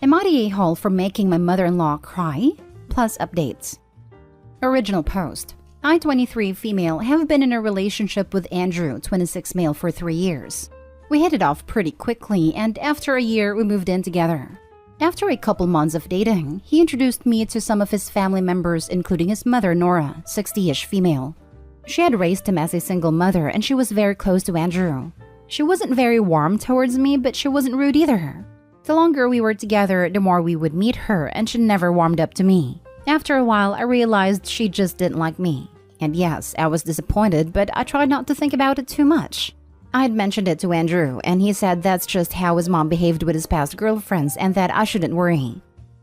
Am I the a-hole for making my mother-in-law cry? Plus updates. Original post. I, 23 female, have been in a relationship with Andrew, 26 male, for 3 years. We hit it off pretty quickly, and after a year, we moved in together. After a couple months of dating, he introduced me to some of his family members, including his mother, Nora, 60-ish female. She had raised him as a single mother, and she was very close to Andrew. She wasn't very warm towards me, but she wasn't rude either. The longer we were together, the more we would meet her, and she never warmed up to me. After a while, I realized she just didn't like me. And yes, I was disappointed, but I tried not to think about it too much. I had mentioned it to Andrew, and he said that's just how his mom behaved with his past girlfriends and that I shouldn't worry.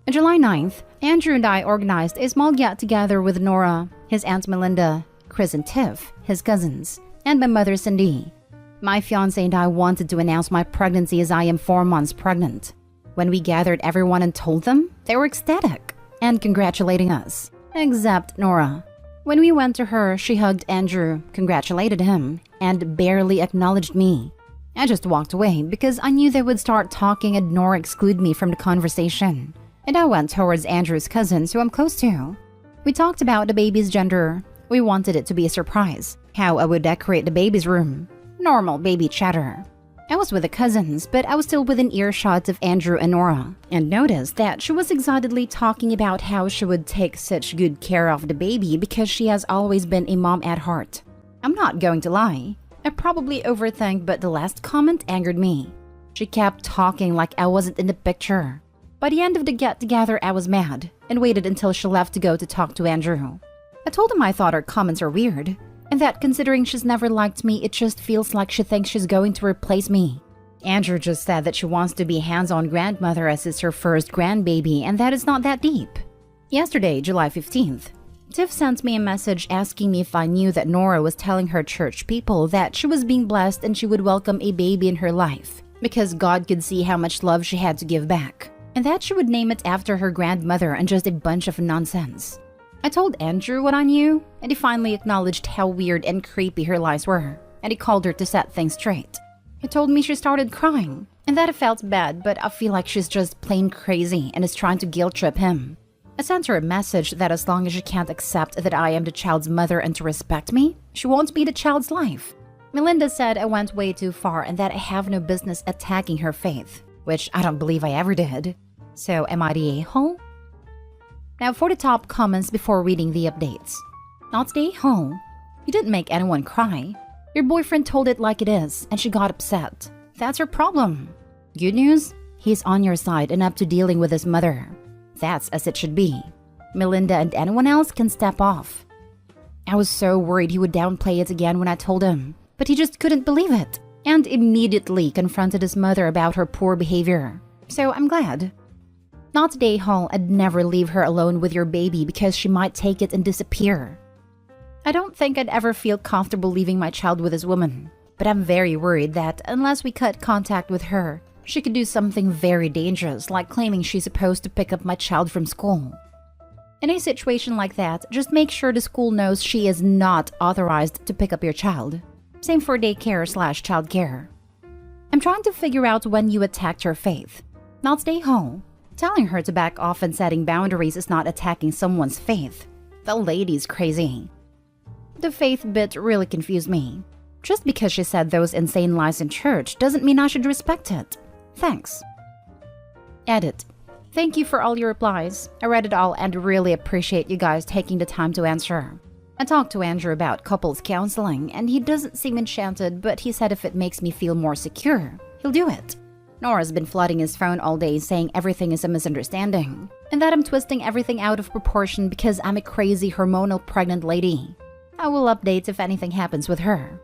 On July 9th, Andrew and I organized a small get-together with Nora, his aunt Melinda, Chris and Tiff, his cousins, and my mother Cindy. My fiancé and I wanted to announce my pregnancy as I am 4 months pregnant. When we gathered everyone and told them, they were ecstatic and congratulating us, except Nora. When we went to her, she hugged Andrew, congratulated him, and barely acknowledged me. I just walked away because I knew they would start talking and Nora exclude me from the conversation. And I went towards Andrew's cousins, who I'm close to. We talked about the baby's gender. We wanted it to be a surprise, how I would decorate the baby's room. Normal baby chatter. I was with the cousins, but I was still within earshot of Andrew and Nora, and noticed that she was excitedly talking about how she would take such good care of the baby because she has always been a mom at heart. I'm not going to lie. I probably overthink, but the last comment angered me. She kept talking like I wasn't in the picture. By the end of the get-together, I was mad, and waited until she left to go to talk to Andrew. I told him I thought her comments are weird, and that considering she's never liked me, it just feels like she thinks she's going to replace me. Andrew just said that she wants to be hands-on grandmother as it's her first grandbaby, and that is not that deep. Yesterday, July 15th, Tiff sent me a message asking me if I knew that Nora was telling her church people that she was being blessed and she would welcome a baby in her life because God could see how much love she had to give back, and that she would name it after her grandmother, and just a bunch of nonsense. I told Andrew what I knew, and he finally acknowledged how weird and creepy her lies were, and he called her to set things straight. He told me she started crying, and that I felt bad, but I feel like she's just plain crazy and is trying to guilt trip him. I sent her a message that as long as she can't accept that I am the child's mother and to respect me, she won't be the child's life. Melinda said I went way too far and that I have no business attacking her faith, which I don't believe I ever did. So am I the a-hole? Now for the top comments before reading the updates. Not the a-hole. You didn't make anyone cry. Your boyfriend told it like it is, and she got upset. That's her problem. Good news? He's on your side and up to dealing with his mother. That's as it should be. Melinda and anyone else can step off. I was so worried he would downplay it again when I told him, but he just couldn't believe it, and immediately confronted his mother about her poor behavior. So I'm glad. Not today, Hall. I'd never leave her alone with your baby because she might take it and disappear. I don't think I'd ever feel comfortable leaving my child with this woman, but I'm very worried that unless we cut contact with her, she could do something very dangerous, like claiming she's supposed to pick up my child from school. In a situation like that, just make sure the school knows she is not authorized to pick up your child. Same for daycare/childcare. I'm trying to figure out when you attacked her faith. Not stay home. Telling her to back off and setting boundaries is not attacking someone's faith. The lady's crazy. The faith bit really confused me. Just because she said those insane lies in church doesn't mean I should respect it. Thanks. Edit. Thank you for all your replies. I read it all and really appreciate you guys taking the time to answer. I talked to Andrew about couples counseling, and he doesn't seem enchanted, but he said if it makes me feel more secure, he'll do it. Nora's been flooding his phone all day saying everything is a misunderstanding, and that I'm twisting everything out of proportion because I'm a crazy hormonal pregnant lady. I will update if anything happens with her.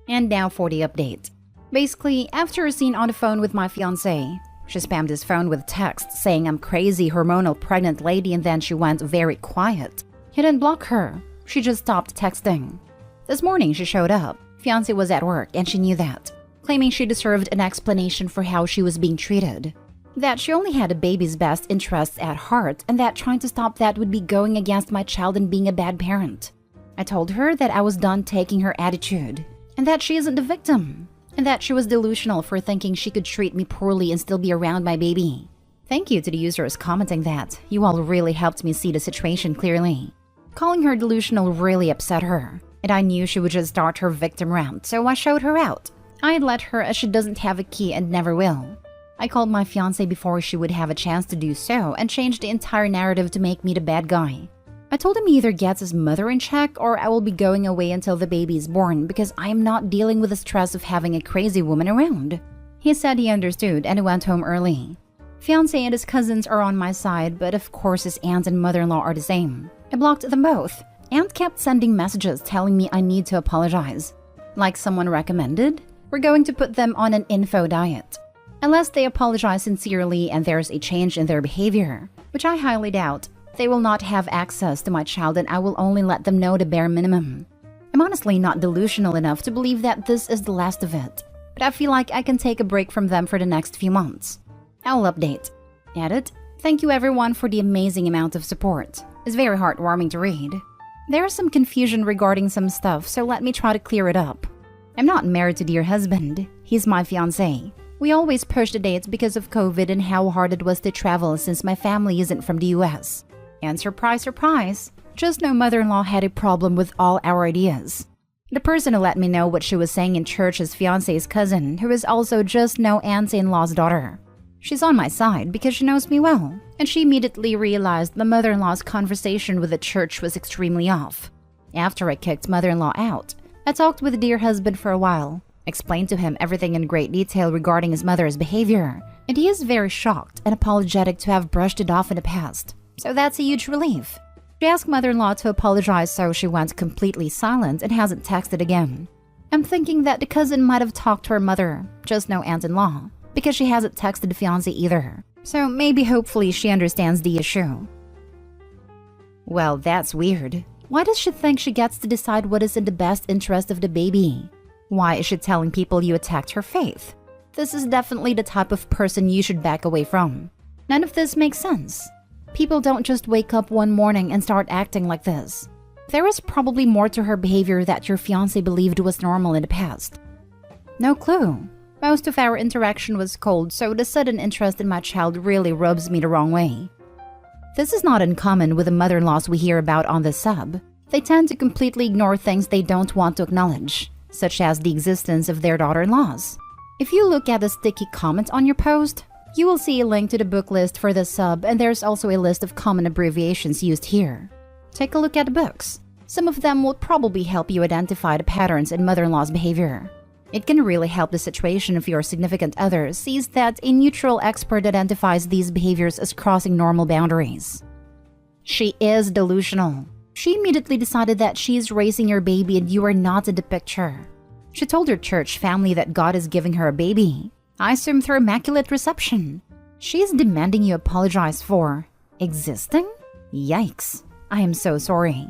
And now for the update. Basically, after a scene on the phone with my fiancé, she spammed his phone with texts saying I'm crazy hormonal pregnant lady, and then she went very quiet. He didn't block her. She just stopped texting. This morning she showed up. Fiancé was at work and she knew that, claiming she deserved an explanation for how she was being treated. That she only had a baby's best interests at heart, and that trying to stop that would be going against my child and being a bad parent. I told her that I was done taking her attitude, and that she isn't the victim, and that she was delusional for thinking she could treat me poorly and still be around my baby. Thank you to the users commenting that. You all really helped me see the situation clearly. Calling her delusional really upset her, and I knew she would just start her victim rant, so I showed her out. I had let her as she doesn't have a key and never will. I called my fiancé before she would have a chance to do so and changed the entire narrative to make me the bad guy. I told him he either gets his mother in check or I will be going away until the baby is born because I am not dealing with the stress of having a crazy woman around. He said he understood and he went home early. Fiancé and his cousins are on my side, but of course his aunt and mother-in-law are the same. I blocked them both. Aunt kept sending messages telling me I need to apologize. Like someone recommended, we're going to put them on an info diet. Unless they apologize sincerely and there's a change in their behavior, which I highly doubt, they will not have access to my child and I will only let them know the bare minimum. I'm honestly not delusional enough to believe that this is the last of it, but I feel like I can take a break from them for the next few months. I'll update. Edit. Thank you everyone for the amazing amount of support. It's very heartwarming to read. There is some confusion regarding some stuff, so let me try to clear it up. I'm not married to dear husband. He's my fiancé. We always pushed the dates because of COVID and how hard it was to travel since my family isn't from the US. And surprise, surprise, just no mother-in-law had a problem with all our ideas. The person who let me know what she was saying in church is fiancé's cousin, who is also just no auntie-in-law's daughter. She's on my side because she knows me well, and she immediately realized the mother-in-law's conversation with the church was extremely off. After I kicked mother-in-law out, I talked with dear husband for a while, explained to him everything in great detail regarding his mother's behavior, and he is very shocked and apologetic to have brushed it off in the past. So that's a huge relief. She asked mother-in-law to apologize, so she went completely silent and hasn't texted again. I'm thinking that the cousin might have talked to her mother, just no aunt-in-law, because she hasn't texted the fiancé either. So maybe hopefully she understands the issue. Well, that's weird. Why does she think she gets to decide what is in the best interest of the baby? Why is she telling people you attacked her faith? This is definitely the type of person you should back away from. None of this makes sense. People don't just wake up one morning and start acting like this. There is probably more to her behavior that your fiancé believed was normal in the past. No clue. Most of our interaction was cold, so the sudden interest in my child really rubs me the wrong way. This is not uncommon with the mother-in-laws we hear about on this sub. They tend to completely ignore things they don't want to acknowledge, such as the existence of their daughter-in-laws. If you look at the sticky comments on your post, you will see a link to the book list for this sub, and there's also a list of common abbreviations used here. Take a look at the books. Some of them will probably help you identify the patterns in mother-in-law's behavior. It can really help the situation if your significant other sees that a neutral expert identifies these behaviors as crossing normal boundaries. She is delusional. She immediately decided that she is raising your baby and you are not in the picture. She told her church family that God is giving her a baby. I assume through immaculate reception. She is demanding you apologize for existing? Yikes. I am so sorry.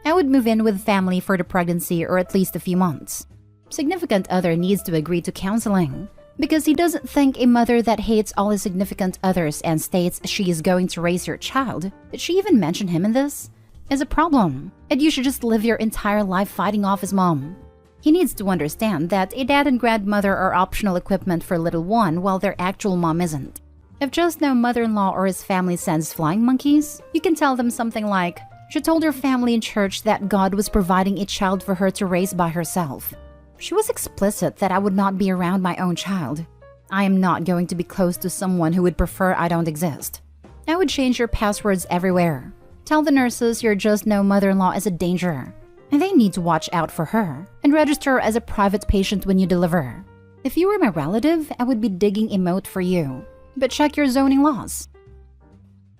I would move in with family for the pregnancy or at least a few months. Significant other needs to agree to counseling because he doesn't think a mother that hates all his significant others and states she is going to raise your child, did she even mention him in this, is a problem, and you should just live your entire life fighting off his mom. He needs to understand that a dad and grandmother are optional equipment for little one while their actual mom isn't. If just no mother-in-law or his family sends flying monkeys, you can tell them something like, she told her family in church that God was providing a child for her to raise by herself. She was explicit that I would not be around my own child. I am not going to be close to someone who would prefer I don't exist. I would change your passwords everywhere. Tell the nurses your just no mother-in-law is a danger, and they need to watch out for her, and register as a private patient when you deliver. If you were my relative, I would be digging a moat for you, but check your zoning laws.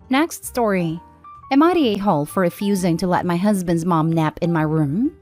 Next story. Am I the a-hole for refusing to let my husband's mom nap in my room?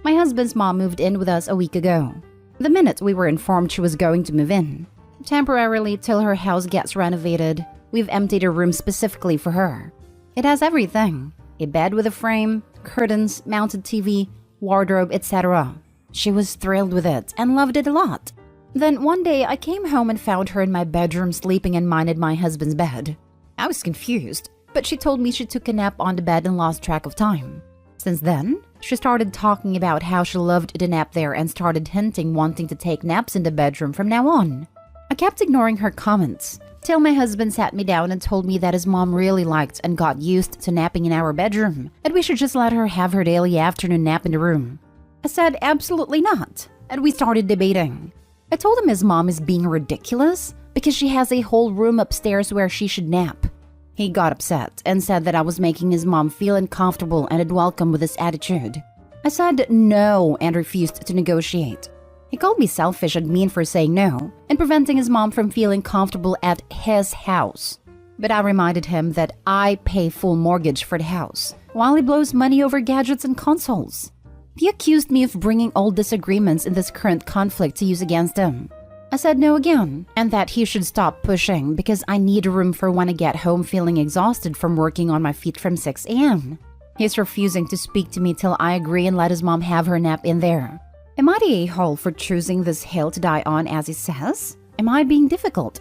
My husband's mom moved in with us a week ago. The minute we were informed she was going to move in, temporarily till her house gets renovated, we've emptied a room specifically for her. It has everything: a bed with a frame, curtains, mounted TV, wardrobe, etc. She was thrilled with it and loved it a lot. Then one day I came home and found her in my bedroom sleeping and mine in my husband's bed. I was confused, but she told me she took a nap on the bed and lost track of time. Since then, she started talking about how she loved the nap there and started hinting wanting to take naps in the bedroom from now on. I kept ignoring her comments, till my husband sat me down and told me that his mom really liked and got used to napping in our bedroom, and we should just let her have her daily afternoon nap in the room. I said absolutely not, and we started debating. I told him his mom is being ridiculous because she has a whole room upstairs where she should nap. He got upset and said that I was making his mom feel uncomfortable and unwelcome with this attitude. I said no and refused to negotiate. He called me selfish and mean for saying no and preventing his mom from feeling comfortable at his house. But I reminded him that I pay full mortgage for the house, while he blows money over gadgets and consoles. He accused me of bringing old disagreements in this current conflict to use against him. I said no again, and that he should stop pushing because I need a room for when I get home feeling exhausted from working on my feet from 6 a.m. He's refusing to speak to me till I agree and let his mom have her nap in there. Am I the a-hole for choosing this hill to die on as he says? Am I being difficult?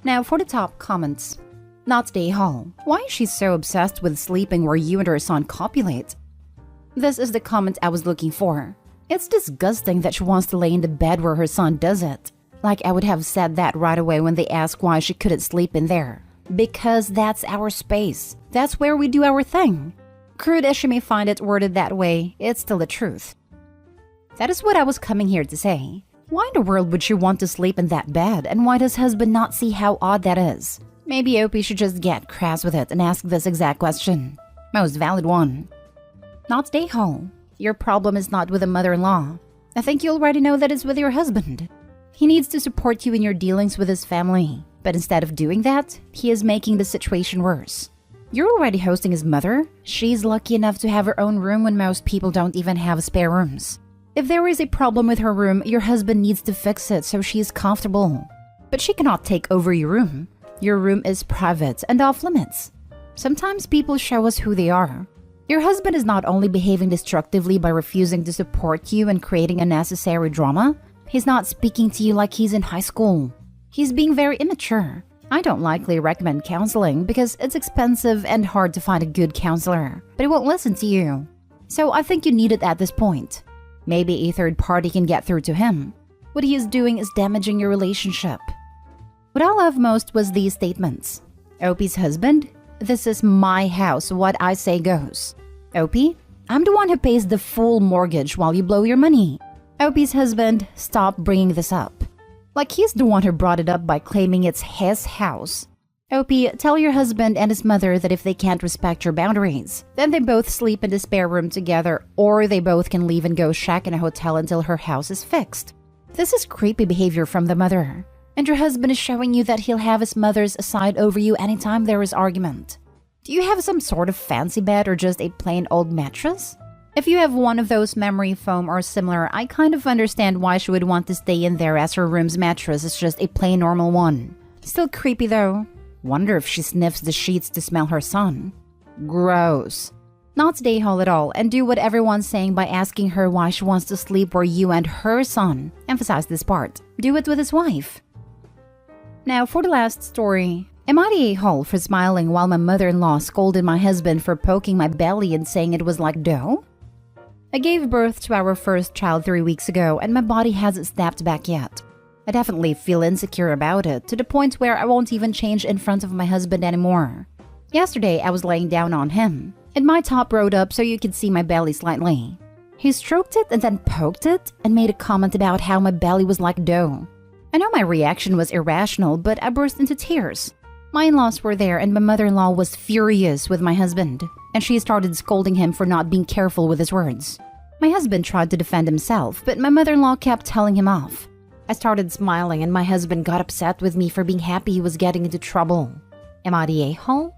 Now for the top comments. Not the a-hole. Why is she so obsessed with sleeping where you and her son copulate? This is the comment I was looking for. It's disgusting that she wants to lay in the bed where her son does it. Like I would have said that right away when they asked why she couldn't sleep in there. Because that's our space. That's where we do our thing. Crude as she may find it worded that way, it's still the truth. That is what I was coming here to say. Why in the world would she want to sleep in that bed, and why does husband not see how odd that is? Maybe Opie should just get crass with it and ask this exact question. Most valid one. Not stay home. Your problem is not with a mother-in-law. I think you already know that it's with your husband. He needs to support you in your dealings with his family, but instead of doing that, he is making the situation worse. You're already hosting his mother. She's lucky enough to have her own room when most people don't even have spare rooms. If there is a problem with her room, your husband needs to fix it so she is comfortable. But she cannot take over your room. Your room is private and off limits. Sometimes people show us who they are. Your husband is not only behaving destructively by refusing to support you and creating unnecessary drama, he's not speaking to you like he's in high school. He's being very immature. I don't likely recommend counseling because it's expensive and hard to find a good counselor, but he won't listen to you. So I think you need it at this point. Maybe a third party can get through to him. What he is doing is damaging your relationship. What I love most was these statements. Opie's husband, this is my house, what I say goes. Opie, I'm the one who pays the full mortgage while you blow your money. Opie's husband, stop bringing this up. Like he's the one who brought it up by claiming it's his house. Opie, tell your husband and his mother that if they can't respect your boundaries, then they both sleep in the spare room together, or they both can leave and go shack in a hotel until her house is fixed. This is creepy behavior from the mother, and your husband is showing you that he'll have his mother's side over you anytime there is argument. Do you have some sort of fancy bed or just a plain old mattress? If you have one of those memory foam or similar, I kind of understand why she would want to stay in there as her room's mattress is just a plain normal one. Still creepy though. Wonder if she sniffs the sheets to smell her son. Gross. Not stay home at all and do what everyone's saying by asking her why she wants to sleep where you and her son. Emphasize this part. Do it with his wife. Now for the last story. Am I the a-hole for smiling while my mother-in-law scolded my husband for poking my belly and saying it was like dough? I gave birth to our first child 3 weeks ago and my body hasn't snapped back yet. I definitely feel insecure about it, to the point where I won't even change in front of my husband anymore. Yesterday, I was laying down on him, and my top rode up so you could see my belly slightly. He stroked it and then poked it, and made a comment about how my belly was like dough. I know my reaction was irrational, but I burst into tears. My in-laws were there and my mother-in-law was furious with my husband, and she started scolding him for not being careful with his words. My husband tried to defend himself, but my mother-in-law kept telling him off. I started smiling and my husband got upset with me for being happy he was getting into trouble. Am I the a-hole?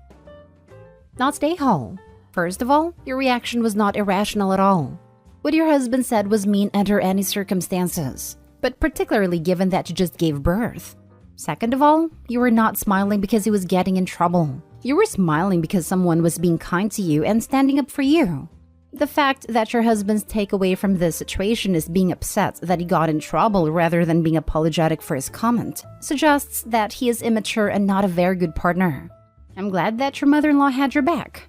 Not the a-hole. First of all, your reaction was not irrational at all. What your husband said was mean under any circumstances, but particularly given that you just gave birth. Second of all, you were not smiling because he was getting in trouble. You were smiling because someone was being kind to you and standing up for you. The fact that your husband's takeaway from this situation is being upset that he got in trouble rather than being apologetic for his comment suggests that he is immature and not a very good partner. I'm glad that your mother-in-law had your back.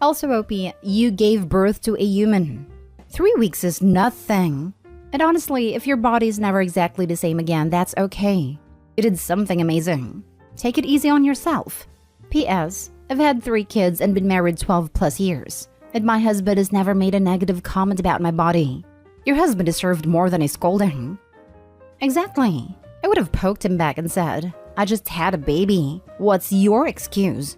Also, Opie, you gave birth to a human. 3 weeks is nothing. And honestly, if your body's never exactly the same again, that's okay. You did something amazing. Take it easy on yourself. P.S. I've had 3 kids and been married 12 plus years, and my husband has never made a negative comment about my body. Your husband deserved more than a scolding. Exactly. I would have poked him back and said, I just had a baby. What's your excuse?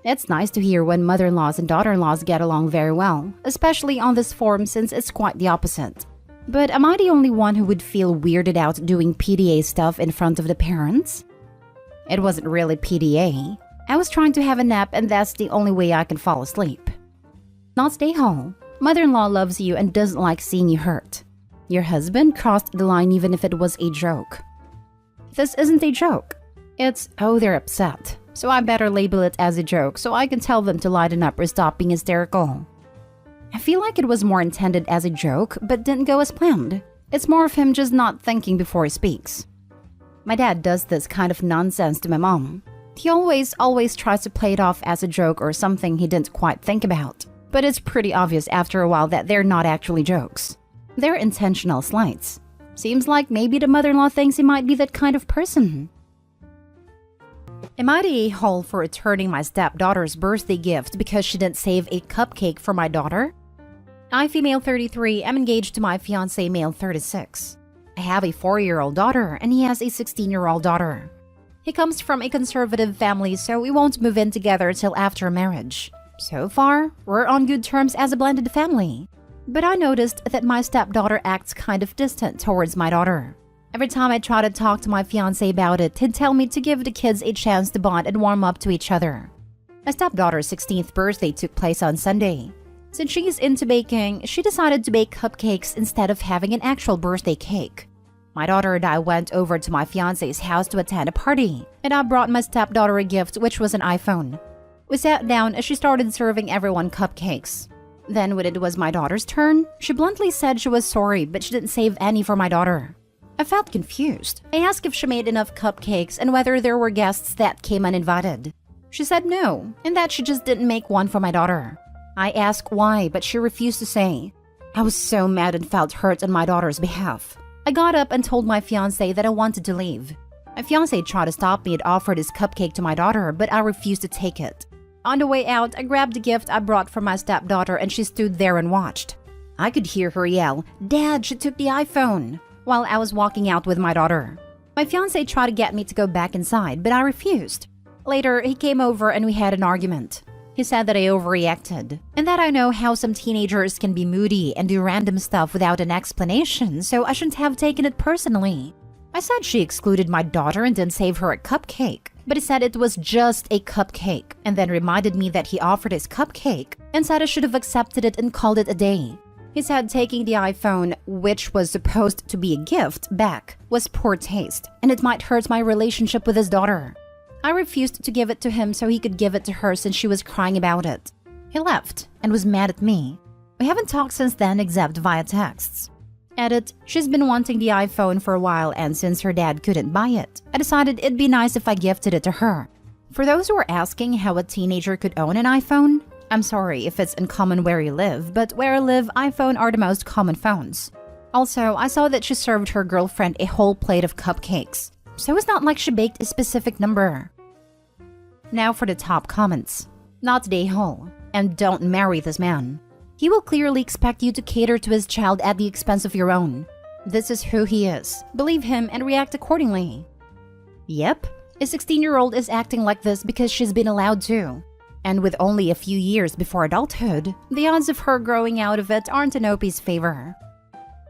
It's nice to hear when mother-in-laws and daughter-in-laws get along very well, especially on this forum since it's quite the opposite. But am I the only one who would feel weirded out doing PDA stuff in front of the parents? It wasn't really PDA. I was trying to have a nap and that's the only way I can fall asleep. Not stay home. Mother-in-law loves you and doesn't like seeing you hurt. Your husband crossed the line even if it was a joke. This isn't a joke. It's, oh, they're upset. So I better label it as a joke so I can tell them to lighten up or stop being hysterical. I feel like it was more intended as a joke, but didn't go as planned. It's more of him just not thinking before he speaks. My dad does this kind of nonsense to my mom. He always tries to play it off as a joke or something he didn't quite think about. But it's pretty obvious after a while that they're not actually jokes. They're intentional slights. Seems like maybe the mother-in-law thinks he might be that kind of person. Am I the a-hole for returning my stepdaughter's birthday gift because she didn't save a cupcake for my daughter? I, female 33, am engaged to my fiancé, male 36. I have a 4-year-old daughter and he has a 16-year-old daughter. He comes from a conservative family, so we won't move in together till after marriage. So far, we're on good terms as a blended family. But I noticed that my stepdaughter acts kind of distant towards my daughter. Every time I try to talk to my fiancé about it, he'd tell me to give the kids a chance to bond and warm up to each other. My stepdaughter's 16th birthday took place on Sunday. Since she's into baking, she decided to bake cupcakes instead of having an actual birthday cake. My daughter and I went over to my fiancé's house to attend a party, and I brought my stepdaughter a gift, which was an iPhone. We sat down and she started serving everyone cupcakes. Then when it was my daughter's turn, she bluntly said she was sorry, but she didn't save any for my daughter. I felt confused. I asked if she made enough cupcakes and whether there were guests that came uninvited. She said no, and that she just didn't make one for my daughter. I asked why, but she refused to say. I was so mad and felt hurt on my daughter's behalf. I got up and told my fiancé that I wanted to leave. My fiancé tried to stop me and offered his cupcake to my daughter, but I refused to take it. On the way out, I grabbed the gift I brought for my stepdaughter and she stood there and watched. I could hear her yell, "Dad, she took the iPhone," while I was walking out with my daughter. My fiancé tried to get me to go back inside, but I refused. Later, he came over and we had an argument. He said that I overreacted, and that I know how some teenagers can be moody and do random stuff without an explanation, so I shouldn't have taken it personally. I said she excluded my daughter and didn't save her a cupcake, but he said it was just a cupcake, and then reminded me that he offered his cupcake and said I should have accepted it and called it a day. He said taking the iPhone, which was supposed to be a gift, back was poor taste, and it might hurt my relationship with his daughter. I refused to give it to him so he could give it to her since she was crying about it. He left and was mad at me. We haven't talked since then except via texts. Edit, she's been wanting the iPhone for a while and since her dad couldn't buy it, I decided it'd be nice if I gifted it to her. For those who are asking how a teenager could own an iPhone, I'm sorry if it's uncommon where you live, but where I live, iPhone are the most common phones. Also, I saw that she served her girlfriend a whole plate of cupcakes, so it's not like she baked a specific number. Now for the top comments. Not the whole, and don't marry this man. He will clearly expect you to cater to his child at the expense of your own. This is who he is. Believe him and react accordingly. Yep, a 16-year-old is acting like this because she's been allowed to. And with only a few years before adulthood, the odds of her growing out of it aren't in OP's favor.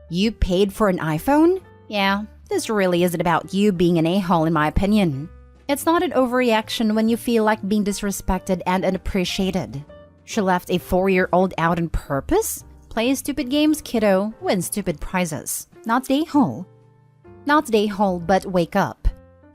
You paid for an iPhone? Yeah, this really isn't about you being an a-hole in my opinion. It's not an overreaction when you feel like being disrespected and unappreciated. She left a 4-year-old out on purpose? Play stupid games, kiddo. Win stupid prizes. Not the a-hole. Not the a-hole, but wake up.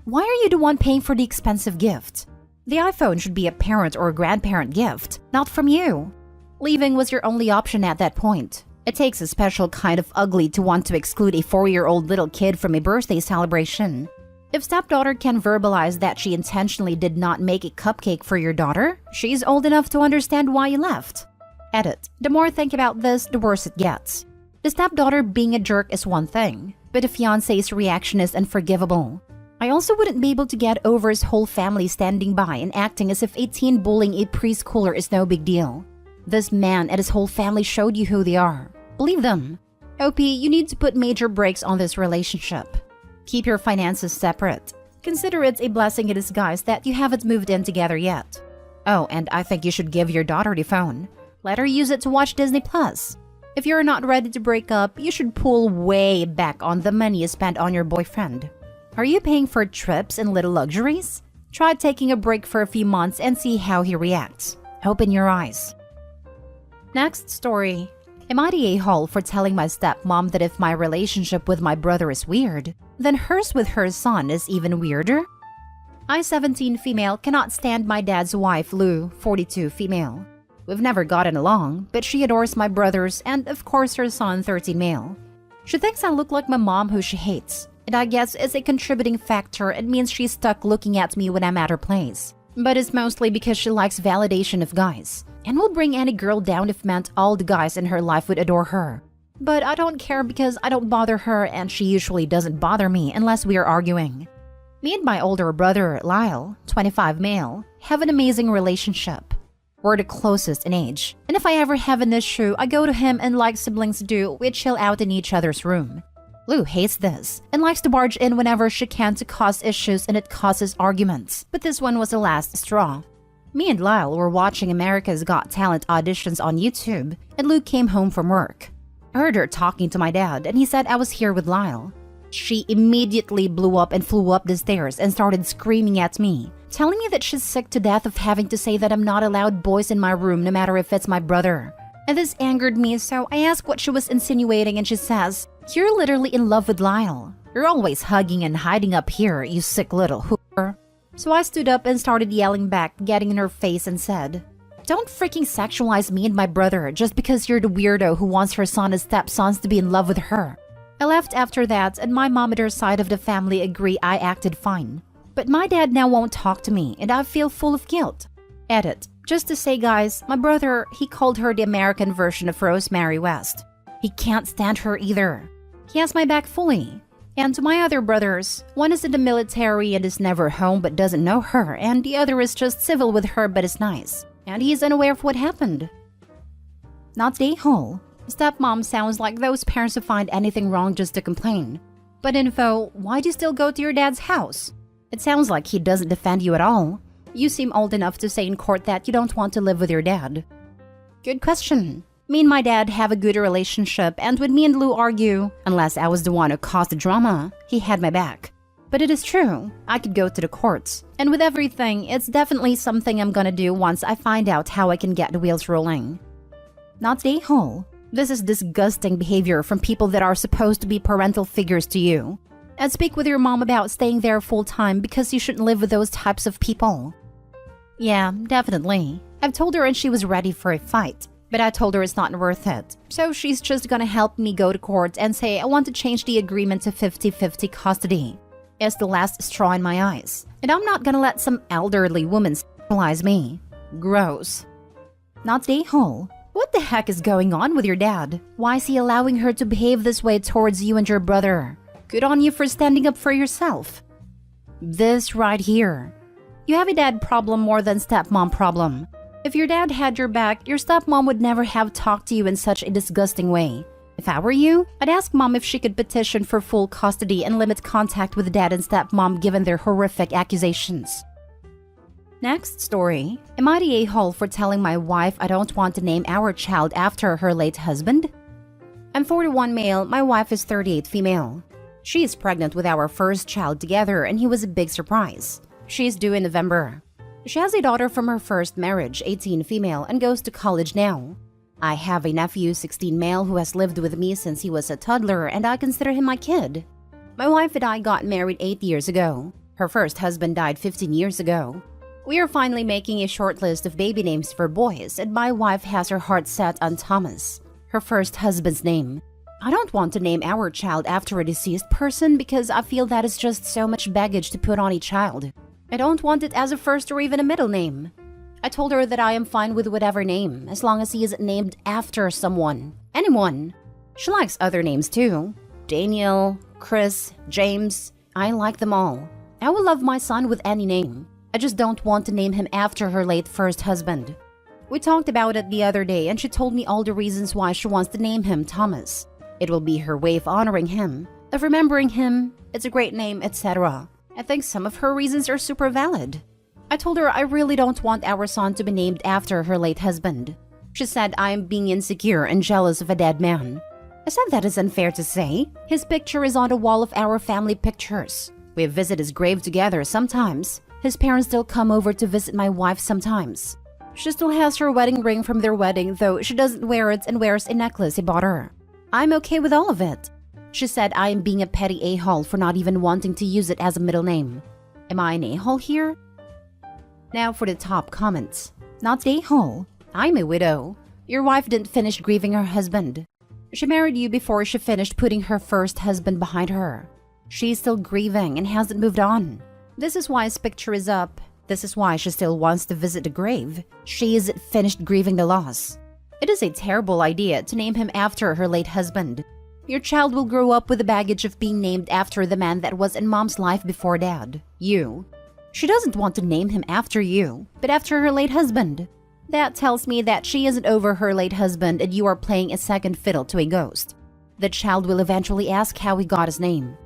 Why are you the one paying for the expensive gift? The iPhone should be a parent or a grandparent gift, not from you. Leaving was your only option at that point. It takes a special kind of ugly to want to exclude a 4-year-old little kid from a birthday celebration. If stepdaughter can verbalize that she intentionally did not make a cupcake for your daughter, she's old enough to understand why you left. Edit. The more I think about this, the worse it gets. The stepdaughter being a jerk is one thing, but the fiancé's reaction is unforgivable. I also wouldn't be able to get over his whole family standing by and acting as if a teen bullying a preschooler is no big deal. This man and his whole family showed you who they are. Believe them. OP, you need to put major brakes on this relationship. Keep your finances separate. Consider it a blessing in disguise that you haven't moved in together yet. Oh, and I think you should give your daughter the phone. Let her use it to watch Disney+. If you're not ready to break up, you should pull way back on the money you spent on your boyfriend. Are you paying for trips and little luxuries? Try taking a break for a few months and see how he reacts. Open your eyes. Next story. Am I the a-hole for telling my stepmom that if my relationship with my brother is weird, then hers with her son is even weirder? I, 17 female, cannot stand my dad's wife, Lou, 42 female. We've never gotten along, but she adores my brothers and, of course, her son, 13 male. She thinks I look like my mom who she hates, and I guess it's a contributing factor and means she's stuck looking at me when I'm at her place. But it's mostly because she likes validation of guys, and will bring any girl down if meant all the guys in her life would adore her. But I don't care because I don't bother her and she usually doesn't bother me unless we are arguing. Me and my older brother, Lyle, 25 male, have an amazing relationship. We're the closest in age, and if I ever have an issue, I go to him and like siblings do, we chill out in each other's room. Lou hates this, and likes to barge in whenever she can to cause issues and it causes arguments, but this one was the last straw. Me and Lyle were watching America's Got Talent auditions on YouTube, and Lou came home from work. I heard her talking to my dad, and he said I was here with Lyle. She immediately blew up and flew up the stairs and started screaming at me, telling me that she's sick to death of having to say that I'm not allowed boys in my room no matter if it's my brother. And this angered me, so I asked what she was insinuating, and she says, "You're literally in love with Lyle. You're always hugging and hiding up here, you sick little hooper." So I stood up and started yelling back, getting in her face, and said, "Don't freaking sexualize me and my brother just because you're the weirdo who wants her son and stepsons to be in love with her." I left after that, and my mom and her side of the family agree I acted fine. But my dad now won't talk to me, and I feel full of guilt. Edit. Just to say, guys, my brother, he called her the American version of Rosemary West. He can't stand her either. He has my back fully. And to my other brothers, one is in the military and is never home but doesn't know her, and the other is just civil with her but is nice. And he is unaware of what happened. Not the a-hole. Stepmom sounds like those parents who find anything wrong just to complain. But info, why do you still go to your dad's house? It sounds like he doesn't defend you at all. You seem old enough to say in court that you don't want to live with your dad. Good question. Me and my dad have a good relationship, and when me and Lou argue, unless I was the one who caused the drama, he had my back. But it is true, I could go to the courts. And with everything, it's definitely something I'm gonna do once I find out how I can get the wheels rolling. Not the a-hole. This is disgusting behavior from people that are supposed to be parental figures to you. And speak with your mom about staying there full-time because you shouldn't live with those types of people. Yeah, definitely. I've told her and she was ready for a fight. But I told her it's not worth it. So she's just gonna help me go to court and say I want to change the agreement to 50-50 custody. It's the last straw in my eyes. And I'm not gonna let some elderly woman sexualize me. Gross. Not the a-hole. What the heck is going on with your dad? Why is he allowing her to behave this way towards you and your brother? Good on you for standing up for yourself. This right here. You have a dad problem more than stepmom problem. If your dad had your back, your stepmom would never have talked to you in such a disgusting way. If I were you, I'd ask mom if she could petition for full custody and limit contact with dad and stepmom given their horrific accusations. Next story. Am I the a-hole for telling my wife I don't want to name our child after her late husband? I'm 41 male, my wife is 38 female. She is pregnant with our first child together and he was a big surprise. She is due in November. She has a daughter from her first marriage, 18 female, and goes to college now. I have a nephew, 16 male, who has lived with me since he was a toddler and I consider him my kid. My wife and I got married 8 years ago. Her first husband died 15 years ago. We are finally making a short list of baby names for boys, and my wife has her heart set on Thomas, her first husband's name. I don't want to name our child after a deceased person because I feel that is just so much baggage to put on a child. I don't want it as a first or even a middle name. I told her that I am fine with whatever name, as long as he is named after someone. Anyone. She likes other names too. Daniel, Chris, James. I like them all. I will love my son with any name. I just don't want to name him after her late first husband. We talked about it the other day and she told me all the reasons why she wants to name him Thomas. It will be her way of honoring him, of remembering him, it's a great name, etc. I think some of her reasons are super valid. I told her I really don't want our son to be named after her late husband. She said I am being insecure and jealous of a dead man. I said that is unfair to say. His picture is on the wall of our family pictures. We visit his grave together sometimes. His parents still come over to visit my wife sometimes. She still has her wedding ring from their wedding, though she doesn't wear it and wears a necklace he bought her. I'm okay with all of it. She said I am being a petty a-hole for not even wanting to use it as a middle name. Am I an a-hole here? Now for the top comments. Not a-hole. I'm a widow. Your wife didn't finish grieving her husband. She married you before she finished putting her first husband behind her. She's still grieving and hasn't moved on. This is why his picture is up. This is why she still wants to visit the grave. She isn't finished grieving the loss. It is a terrible idea to name him after her late husband. Your child will grow up with the baggage of being named after the man that was in mom's life before dad, you. She doesn't want to name him after you, but after her late husband. That tells me that she isn't over her late husband and you are playing a second fiddle to a ghost. The child will eventually ask how he got his name.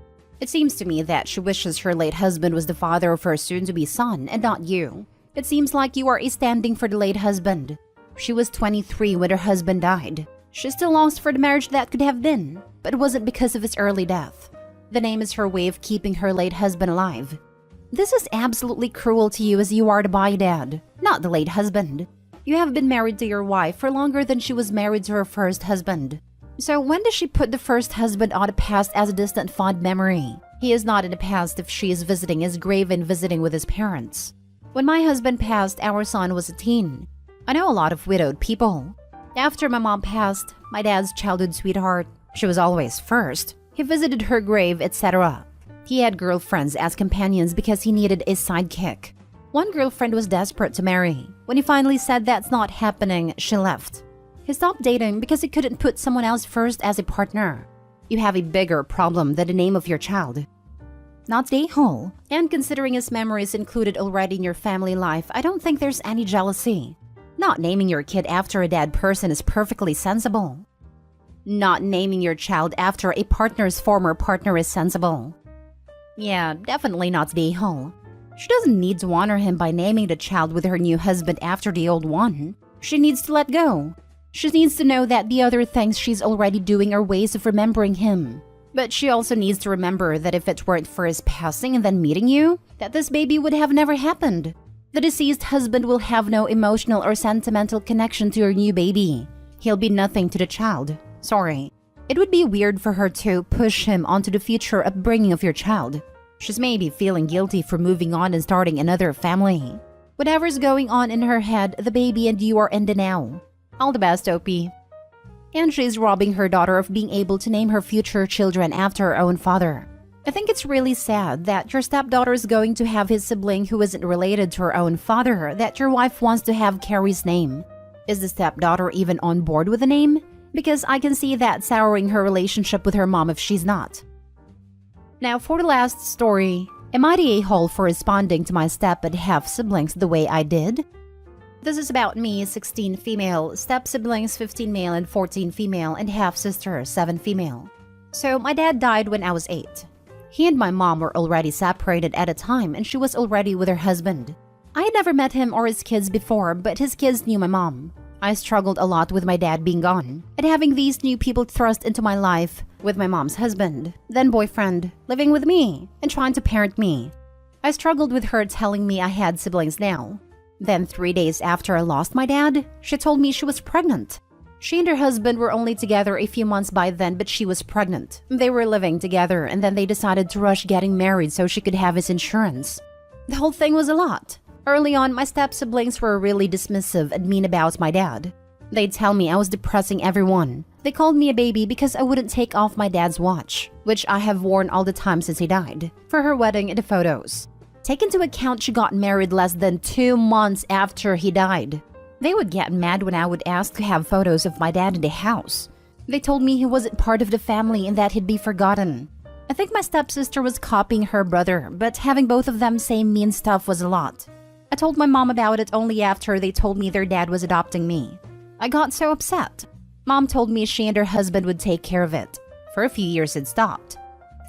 It seems to me that she wishes her late husband was the father of her soon-to-be son and not you. It seems like you are standing for the late husband. She was 23 when her husband died. She still longs for the marriage that could have been, but it wasn't because of his early death. The name is her way of keeping her late husband alive. This is absolutely cruel to you as you are the boy dad, not the late husband. You have been married to your wife for longer than she was married to her first husband. So when does she put the first husband on the past as a distant fond memory? He is not in the past if she is visiting his grave and visiting with his parents. When my husband passed, our son was a teen. I know a lot of widowed people. After my mom passed, my dad's childhood sweetheart, she was always first. He visited her grave, etc. He had girlfriends as companions because he needed a sidekick. One girlfriend was desperate to marry. When he finally said that's not happening, she left. He stopped dating because he couldn't put someone else first as a partner. You have a bigger problem than the name of your child. Not a hole. And considering his memories included already in your family life, I don't think there's any jealousy. Not naming your kid after a dead person is perfectly sensible. Not naming your child after a partner's former partner is sensible. Yeah, definitely not the hole. She doesn't need to honor him by naming the child with her new husband after the old one. She needs to let go. She needs to know that the other things she's already doing are ways of remembering him. But she also needs to remember that if it weren't for his passing and then meeting you, that this baby would have never happened. The deceased husband will have no emotional or sentimental connection to your new baby. He'll be nothing to the child. Sorry. It would be weird for her to push him onto the future upbringing of your child. She's maybe feeling guilty for moving on and starting another family. Whatever's going on in her head, the baby and you are in the now. All the best, Opie. And she's robbing her daughter of being able to name her future children after her own father. I think it's really sad that your stepdaughter is going to have his sibling who isn't related to her own father, that your wife wants to have Carrie's name. Is the stepdaughter even on board with the name? Because I can see that souring her relationship with her mom if she's not. Now for the last story, am I the a-hole for responding to my step and half siblings the way I did? This is about me, 16 female, step-siblings 15 male and 14 female, and half-sister 7 female. So my dad died when I was 8. He and my mom were already separated at a time and she was already with her husband. I had never met him or his kids before, but his kids knew my mom. I struggled a lot with my dad being gone, and having these new people thrust into my life, with my mom's husband, then boyfriend, living with me, and trying to parent me. I struggled with her telling me I had siblings now. Then 3 days after I lost my dad, she told me she was pregnant. She and her husband were only together a few months by then, but she was pregnant. They were living together and then they decided to rush getting married so she could have his insurance. The whole thing was a lot. Early on, my step-siblings were really dismissive and mean about my dad. They'd tell me I was depressing everyone. They called me a baby because I wouldn't take off my dad's watch, which I have worn all the time since he died, for her wedding and the photos. Take into account she got married less than 2 months after he died. They would get mad when I would ask to have photos of my dad in the house. They told me he wasn't part of the family and that he'd be forgotten. I think my stepsister was copying her brother, but having both of them say mean stuff was a lot. I told my mom about it only after they told me their dad was adopting me. I got so upset. Mom told me she and her husband would take care of it. For a few years it stopped.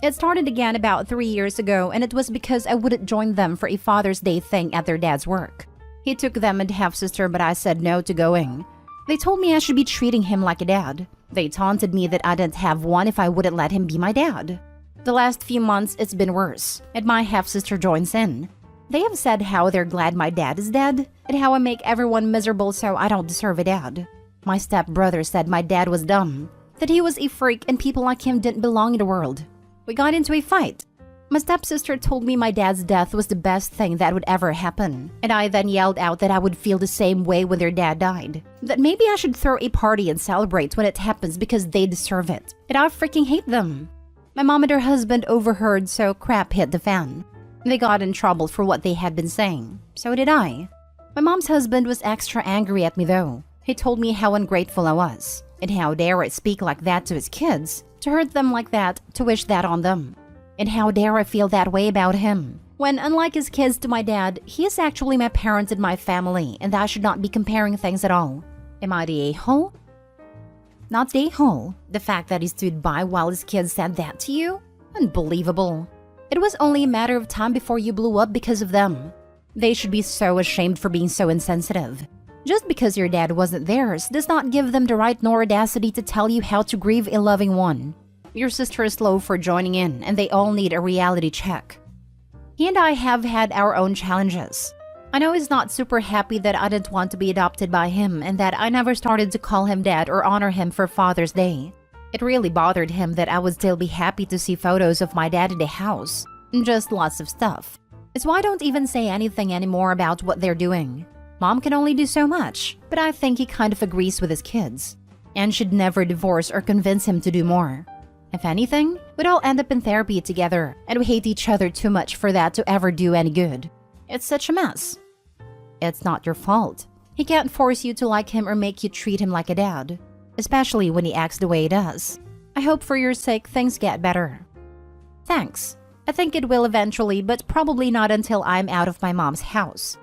It started again about 3 years ago, and it was because I wouldn't join them for a Father's Day thing at their dad's work. He took them and half-sister, but I said no to going. They told me I should be treating him like a dad. They taunted me that I didn't have one if I wouldn't let him be my dad. The last few months it's been worse, and my half-sister joins in. They have said how they're glad my dad is dead, and how I make everyone miserable so I don't deserve a dad. My stepbrother said my dad was dumb, that he was a freak and people like him didn't belong in the world. We got into a fight. My stepsister told me my dad's death was the best thing that would ever happen, and I then yelled out that I would feel the same way when their dad died, that maybe I should throw a party and celebrate when it happens because they deserve it, and I freaking hate them. My mom and her husband overheard, so crap hit the fan. They got in trouble for what they had been saying. So did I. My mom's husband was extra angry at me though. He told me how ungrateful I was, and how dare I speak like that to his kids, to hurt them like that, to wish that on them. And how dare I feel that way about him, when unlike his kids to my dad, he is actually my parents and my family, and I should not be comparing things at all. Am I the a-hole? Not the a-hole. The fact that he stood by while his kids said that to you? Unbelievable. It was only a matter of time before you blew up because of them. They should be so ashamed for being so insensitive. Just because your dad wasn't theirs does not give them the right nor audacity to tell you how to grieve a loving one. Your sister is slow for joining in, and they all need a reality check. He and I have had our own challenges. I know he's not super happy that I didn't want to be adopted by him and that I never started to call him dad or honor him for Father's Day. It really bothered him that I would still be happy to see photos of my dad in the house. Just lots of stuff. It's why I don't even say anything anymore about what they're doing. Mom can only do so much, but I think he kind of agrees with his kids, and should never divorce or convince him to do more. If anything, we'd all end up in therapy together, and we hate each other too much for that to ever do any good. It's such a mess. It's not your fault. He can't force you to like him or make you treat him like a dad, especially when he acts the way he does. I hope for your sake things get better. Thanks. I think it will eventually, but probably not until I'm out of my mom's house.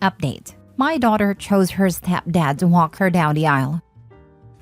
Update. My daughter chose her stepdad to walk her down the aisle.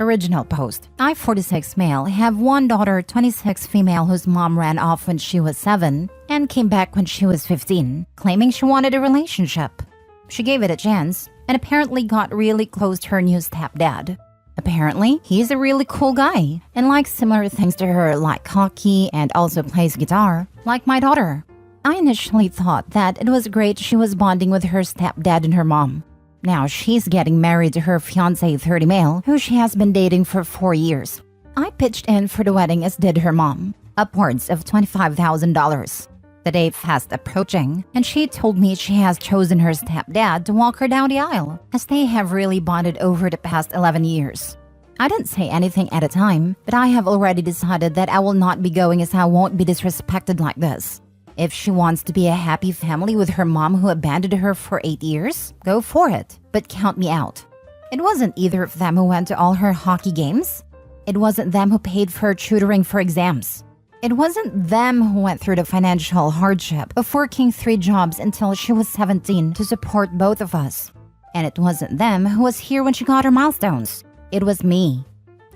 Original post. I, 46 male, have one daughter, 26 female, whose mom ran off when she was 7 and came back when she was 15, claiming she wanted a relationship. She gave it a chance and apparently got really close to her new stepdad. Apparently, he's a really cool guy and likes similar things to her, like hockey, and also plays guitar, like my daughter. I initially thought that it was great she was bonding with her stepdad and her mom. Now she's getting married to her fiancé, 30 male, who she has been dating for 4 years. I pitched in for the wedding, as did her mom, upwards of $25,000. The day fast approaching, and she told me she has chosen her stepdad to walk her down the aisle, as they have really bonded over the past 11 years. I didn't say anything at the time, but I have already decided that I will not be going, as I won't be disrespected like this. If she wants to be a happy family with her mom who abandoned her for 8 years, go for it, but count me out. It wasn't either of them who went to all her hockey games. It wasn't them who paid for her tutoring for exams. It wasn't them who went through the financial hardship of working 3 jobs until she was 17 to support both of us. And it wasn't them who was here when she got her milestones. It was me.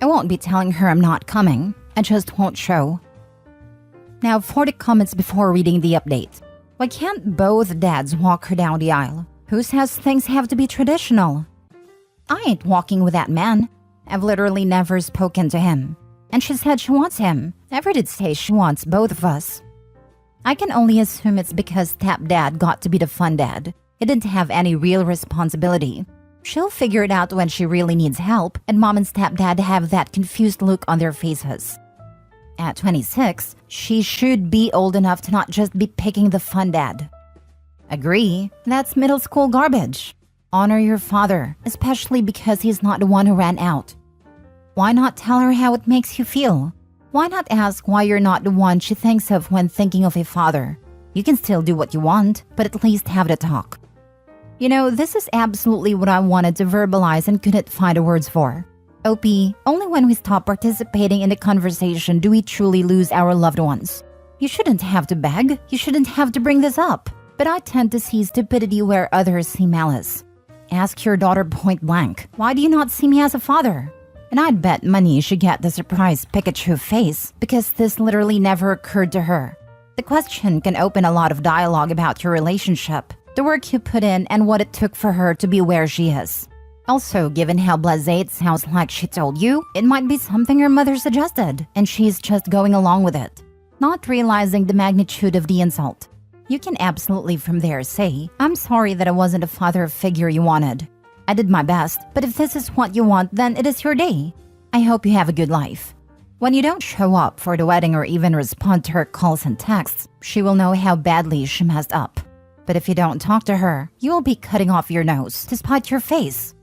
I won't be telling her I'm not coming. I just won't show. Now for the comments before reading the update. Why can't both dads walk her down the aisle? Who says things have to be traditional? I ain't walking with that man. I've literally never spoken to him. And she said she wants him. Never did say she wants both of us. I can only assume it's because stepdad got to be the fun dad. He didn't have any real responsibility. She'll figure it out when she really needs help, and mom and stepdad have that confused look on their faces. At 26, she should be old enough to not just be picking the fun dad. Agree, that's middle school garbage. Honor your father, especially because he's not the one who ran out. Why not tell her how it makes you feel? Why not ask why you're not the one she thinks of when thinking of a father? You can still do what you want, but at least have the talk. You know, this is absolutely what I wanted to verbalize and couldn't find the words for. OP, only when we stop participating in the conversation do we truly lose our loved ones. You shouldn't have to beg. You shouldn't have to bring this up. But I tend to see stupidity where others see malice. Ask your daughter point blank, why do you not see me as a father? And I'd bet money she'd get the surprised Pikachu face because this literally never occurred to her. The question can open a lot of dialogue about your relationship, the work you put in, and what it took for her to be where she is. Also, given how blasé it sounds like she told you, it might be something her mother suggested, and she's just going along with it, not realizing the magnitude of the insult. You can absolutely from there say, I'm sorry that I wasn't a father figure you wanted. I did my best, but if this is what you want, then it is your day. I hope you have a good life. When you don't show up for the wedding or even respond to her calls and texts, she will know how badly she messed up. But if you don't talk to her, you will be cutting off your nose to spite your face.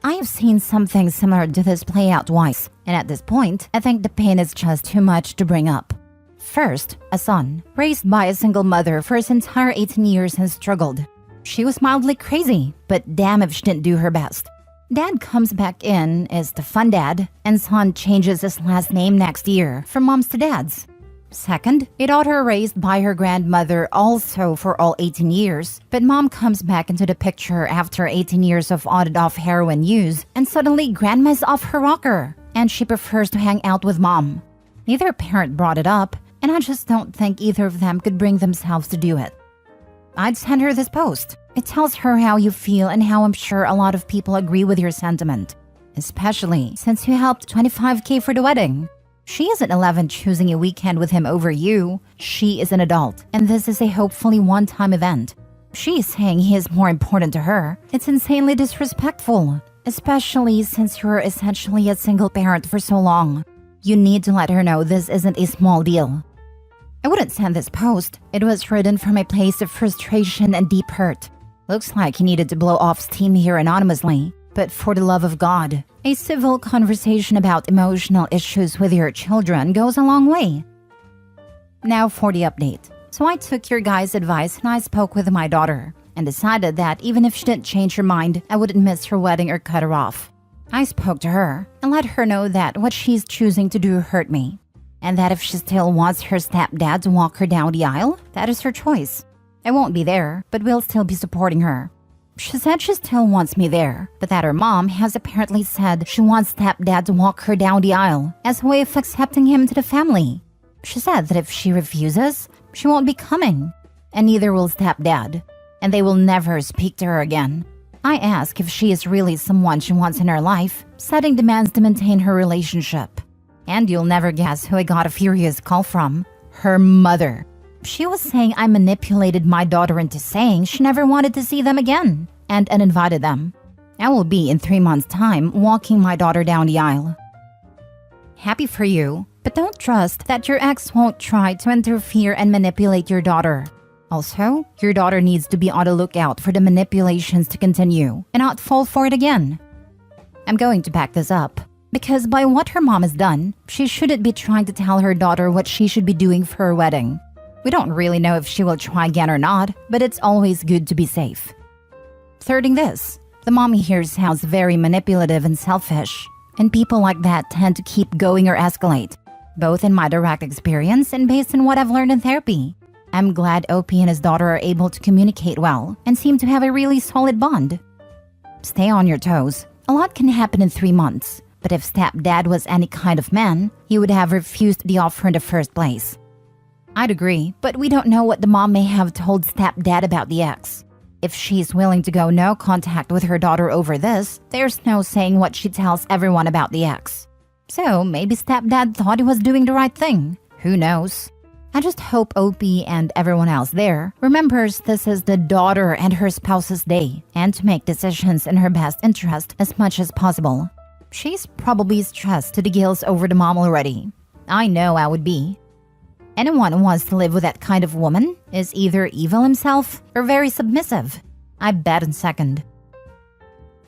I have seen something similar to this play out twice, and at this point, I think the pain is just too much to bring up. First, a son, raised by a single mother for his entire 18 years and struggled. She was mildly crazy, but damn if she didn't do her best. Dad comes back in, is the fun dad, and son changes his last name next year from mom's to dad's. Second, a daughter raised by her grandmother also for all 18 years, but mom comes back into the picture after 18 years of on-and-off heroin use, and suddenly grandma's off her rocker, and she prefers to hang out with mom. Neither parent brought it up, and I just don't think either of them could bring themselves to do it. I'd send her this post. It tells her how you feel and how I'm sure a lot of people agree with your sentiment, especially since you helped $25K for the wedding. She isn't 11 choosing a weekend with him over you. She is an adult, and this is a hopefully one-time event. She is saying he is more important to her. It's insanely disrespectful, especially since you're essentially a single parent for so long. You need to let her know this isn't a small deal. I wouldn't send this post. It was written from a place of frustration and deep hurt. Looks like he needed to blow off steam here anonymously. But for the love of God, a civil conversation about emotional issues with your children goes a long way. Now for the update. So I took your guys' advice and I spoke with my daughter and decided that even if she didn't change her mind, I wouldn't miss her wedding or cut her off. I spoke to her and let her know that what she's choosing to do hurt me, and that if she still wants her stepdad to walk her down the aisle, that is her choice. I won't be there, but will still be supporting her. She said she still wants me there, but that her mom has apparently said she wants stepdad to walk her down the aisle as a way of accepting him into the family. She said that if she refuses, she won't be coming, and neither will stepdad, and they will never speak to her again. I ask if she is really someone she wants in her life, setting demands to maintain her relationship. And you'll never guess who I got a furious call from. Her mother. She was saying I manipulated my daughter into saying she never wanted to see them again, and uninvited them. I will be in 3 months' time walking my daughter down the aisle. Happy for you, but don't trust that your ex won't try to interfere and manipulate your daughter. Also, your daughter needs to be on the lookout for the manipulations to continue and not fall for it again. I'm going to back this up, because by what her mom has done, she shouldn't be trying to tell her daughter what she should be doing for her wedding. We don't really know if she will try again or not, but it's always good to be safe. Thirding this, the mommy here sounds very manipulative and selfish, and people like that tend to keep going or escalate, both in my direct experience and based on what I've learned in therapy. I'm glad Opie and his daughter are able to communicate well and seem to have a really solid bond. Stay on your toes. A lot can happen in 3 months, but if stepdad was any kind of man, he would have refused the offer in the first place. I'd agree, but we don't know what the mom may have told stepdad about the ex. If she's willing to go no contact with her daughter over this, there's no saying what she tells everyone about the ex. So maybe stepdad thought he was doing the right thing. Who knows? I just hope Opie and everyone else there remembers this is the daughter and her spouse's day, and to make decisions in her best interest as much as possible. She's probably stressed to the gills over the mom already. I know I would be. Anyone who wants to live with that kind of woman is either evil himself or very submissive. I bet on second.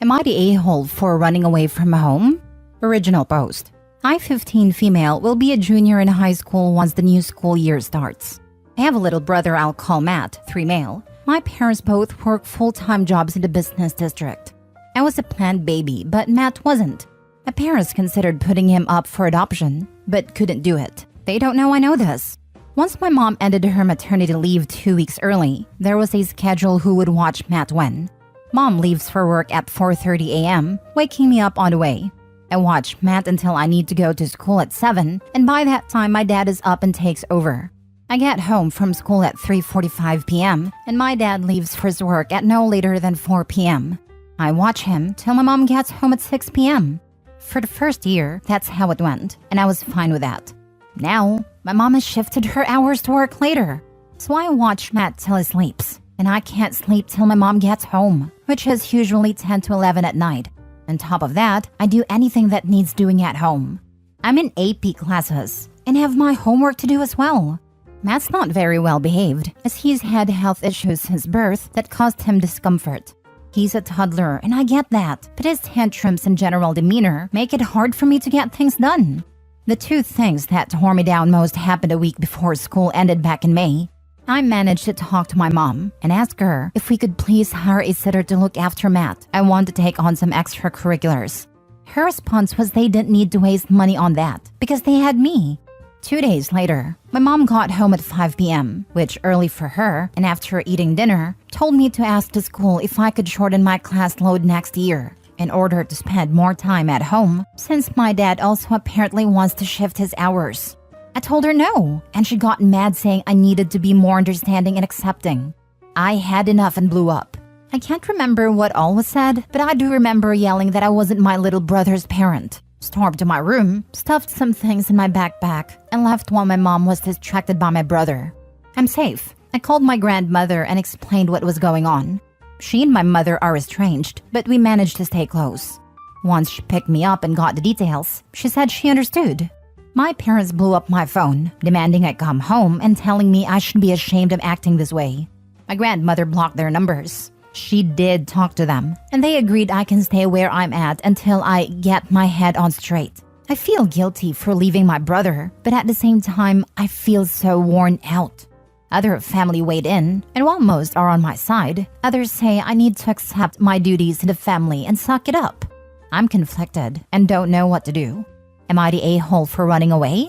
Am I the a-hole for running away from home? Original post. I, 15 female, will be a junior in high school once the new school year starts. I have a little brother I'll call Matt, 3 male. My parents both work full-time jobs in the business district. I was a planned baby, but Matt wasn't. My parents considered putting him up for adoption, but couldn't do it. They don't know I know this. Once my mom ended her maternity leave 2 weeks early, there was a schedule who would watch Matt when. Mom leaves for work at 4:30 a.m., waking me up on the way. I watch Matt until I need to go to school at 7, and by that time my dad is up and takes over. I get home from school at 3:45 p.m., and my dad leaves for his work at no later than 4 p.m. I watch him till my mom gets home at 6 p.m. For the first year, that's how it went, and I was fine with that. Now, my mom has shifted her hours to work later, so I watch Matt till he sleeps, and I can't sleep till my mom gets home, which is usually 10 to 11 at night. On top of that, I do anything that needs doing at home. I'm in AP classes, and have my homework to do as well. Matt's not very well behaved, as he's had health issues since birth that caused him discomfort. He's a toddler, and I get that, but his tantrums and general demeanor make it hard for me to get things done. The two things that tore me down most happened a week before school ended back in May. I managed to talk to my mom and ask her if we could please hire a sitter to look after Matt. I want to take on some extracurriculars. Her response was they didn't need to waste money on that because they had me. 2 days later, my mom got home at 5 p.m., which early for her, and after eating dinner, told me to ask the school if I could shorten my class load next year in order to spend more time at home, since my dad also apparently wants to shift his hours. I told her no, and she got mad saying I needed to be more understanding and accepting. I had enough and blew up. I can't remember what all was said, but I do remember yelling that I wasn't my little brother's parent. Stormed to my room, stuffed some things in my backpack, and left while my mom was distracted by my brother. I'm safe. I called my grandmother and explained what was going on. She and my mother are estranged, but we managed to stay close. Once she picked me up and got the details, she said she understood. My parents blew up my phone, demanding I come home and telling me I should be ashamed of acting this way. My grandmother blocked their numbers. She did talk to them, and they agreed I can stay where I'm at until I get my head on straight. I feel guilty for leaving my brother, but at the same time, I feel so worn out. Other family weighed in, and while most are on my side, others say I need to accept my duties to the family and suck it up. I'm conflicted and don't know what to do. Am I the a-hole for running away?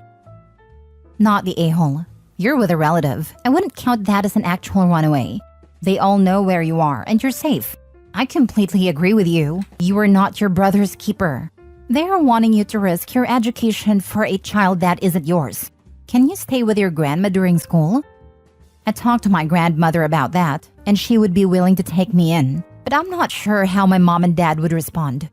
Not the a-hole. You're with a relative. I wouldn't count that as an actual runaway. They all know where you are, and you're safe. I completely agree with you. You are not your brother's keeper. They are wanting you to risk your education for a child that isn't yours. Can you stay with your grandma during school? I talked to my grandmother about that, and she would be willing to take me in, but I'm not sure how my mom and dad would respond.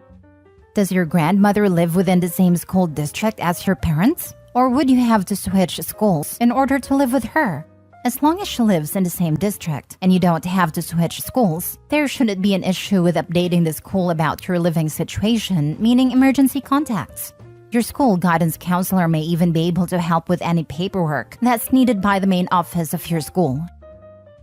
Does your grandmother live within the same school district as your parents? Or would you have to switch schools in order to live with her? As long as she lives in the same district and you don't have to switch schools, there shouldn't be an issue with updating the school about your living situation, meaning emergency contacts. Your school guidance counselor may even be able to help with any paperwork that's needed by the main office of your school.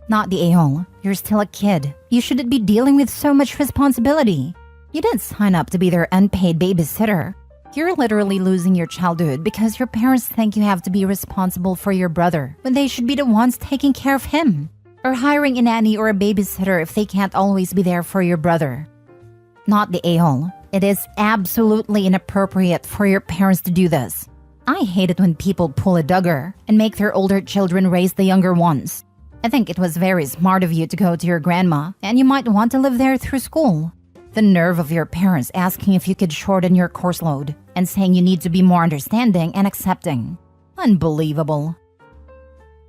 Not the a-hole. You're still a kid. You shouldn't be dealing with so much responsibility. You didn't sign up to be their unpaid babysitter. You're literally losing your childhood because your parents think you have to be responsible for your brother when they should be the ones taking care of him. Or hiring a nanny or a babysitter if they can't always be there for your brother. Not the a-hole. It is absolutely inappropriate for your parents to do this. I hate it when people pull a Duggar and make their older children raise the younger ones. I think it was very smart of you to go to your grandma, and you might want to live there through school. The nerve of your parents asking if you could shorten your course load and saying you need to be more understanding and accepting. Unbelievable.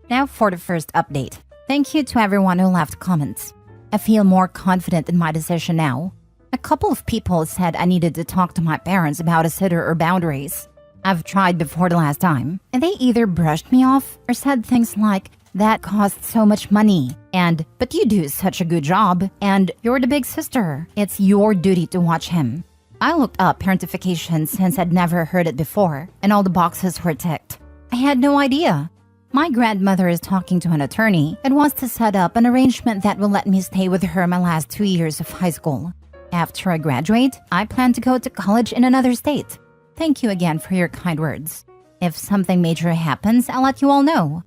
Now for the first update. Thank you to everyone who left comments. I feel more confident in my decision now. A couple of people said I needed to talk to my parents about a sitter or boundaries. I've tried before the last time, and they either brushed me off or said things like, "That costs so much money," and "But you do such a good job," and "You're the big sister. It's your duty to watch him." I looked up parentification since I'd never heard it before, and all the boxes were ticked. I had no idea. My grandmother is talking to an attorney and wants to set up an arrangement that will let me stay with her my last 2 years of high school. After I graduate, I plan to go to college in another state. Thank you again for your kind words. If something major happens, I'll let you all know.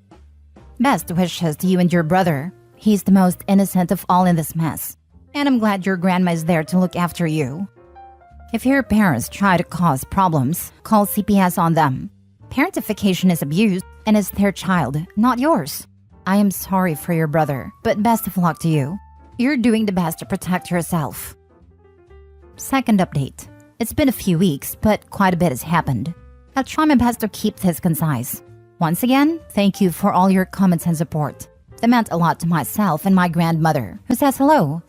Best wishes to you and your brother. He's the most innocent of all in this mess. And I'm glad your grandma is there to look after you. If your parents try to cause problems, call CPS on them. Parentification is abuse, and is their child, not yours. I am sorry for your brother, but best of luck to you. You're doing the best to protect yourself. Second update. It's been a few weeks, but quite a bit has happened. I'll try my best to keep this concise. Once again, thank you for all your comments and support. That meant a lot to myself and my grandmother, who says hello.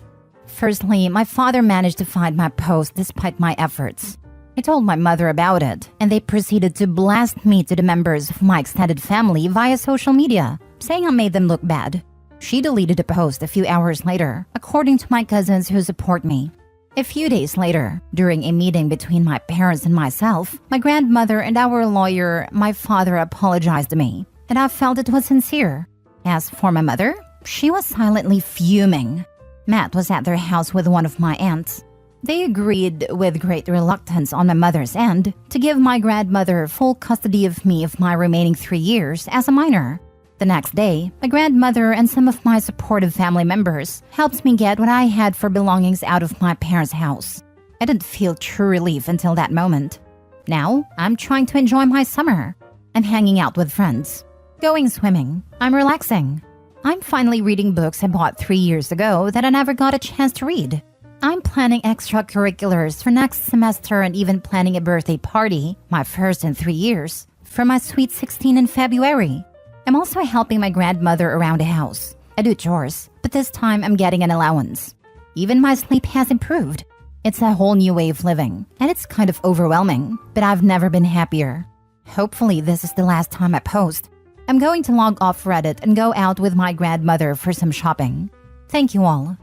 Firstly, my father managed to find my post despite my efforts. I told my mother about it, and they proceeded to blast me to the members of my extended family via social media, saying I made them look bad. She deleted the post a few hours later, according to my cousins who support me. A few days later, during a meeting between my parents and myself, my grandmother and our lawyer, my father, apologized to me, and I felt it was sincere. As for my mother, she was silently fuming. Matt was at their house with one of my aunts. They agreed, with great reluctance on my mother's end, to give my grandmother full custody of me of my remaining 3 years as a minor. The next day, my grandmother and some of my supportive family members helped me get what I had for belongings out of my parents' house. I didn't feel true relief until that moment. Now, I'm trying to enjoy my summer. I'm hanging out with friends, going swimming, I'm relaxing. I'm finally reading books I bought 3 years ago that I never got a chance to read. I'm planning extracurriculars for next semester and even planning a birthday party, my first in 3 years, for my sweet 16 in February. I'm also helping my grandmother around the house. I do chores, but this time I'm getting an allowance. Even my sleep has improved. It's a whole new way of living, and it's kind of overwhelming, but I've never been happier. Hopefully this is the last time I post. I'm going to log off Reddit and go out with my grandmother for some shopping. Thank you all.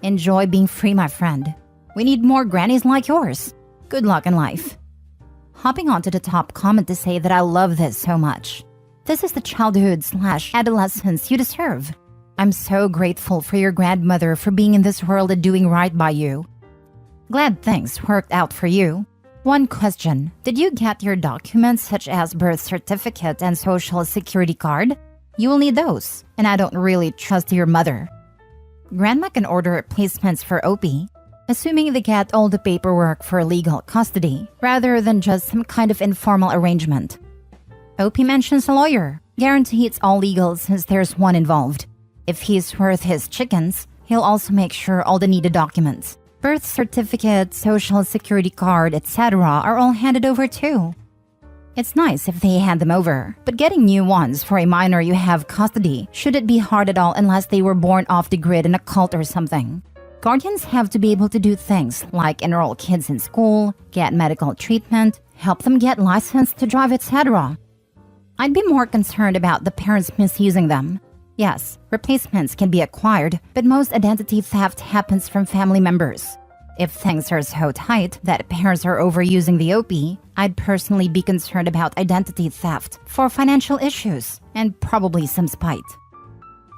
Enjoy being free, my friend. We need more grannies like yours. Good luck in life. Hopping onto the top comment to say that I love this so much. This is the childhood/adolescence you deserve. I'm so grateful for your grandmother for being in this world and doing right by you. Glad things worked out for you. One question, did you get your documents such as birth certificate and social security card? You will need those, and I don't really trust your mother. Grandma can order replacements for OP, assuming they get all the paperwork for legal custody, rather than just some kind of informal arrangement. OP mentions a lawyer. Guarantee it's all legal since there's one involved. If he's worth his chickens, he'll also make sure all the needed documents, birth certificate, social security card, etc. are all handed over too. It's nice if they hand them over, but getting new ones for a minor you have custody shouldn't be hard at all unless they were born off the grid in a cult or something. Guardians have to be able to do things like enroll kids in school, get medical treatment, help them get licensed to drive, etc. I'd be more concerned about the parents misusing them. Yes, replacements can be acquired, but most identity theft happens from family members. If things are so tight that parents are overusing the OP, I'd personally be concerned about identity theft for financial issues and probably some spite.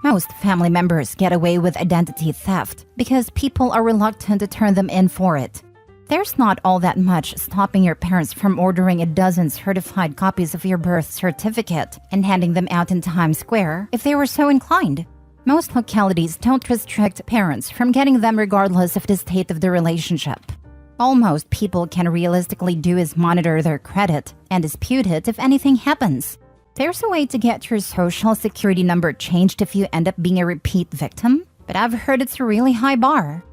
Most family members get away with identity theft because people are reluctant to turn them in for it. There's not all that much stopping your parents from ordering a dozen certified copies of your birth certificate and handing them out in Times Square if they were so inclined. Most localities don't restrict parents from getting them regardless of the state of the relationship. All most people can realistically do is monitor their credit and dispute it if anything happens. There's a way to get your social security number changed if you end up being a repeat victim, but I've heard it's a really high bar.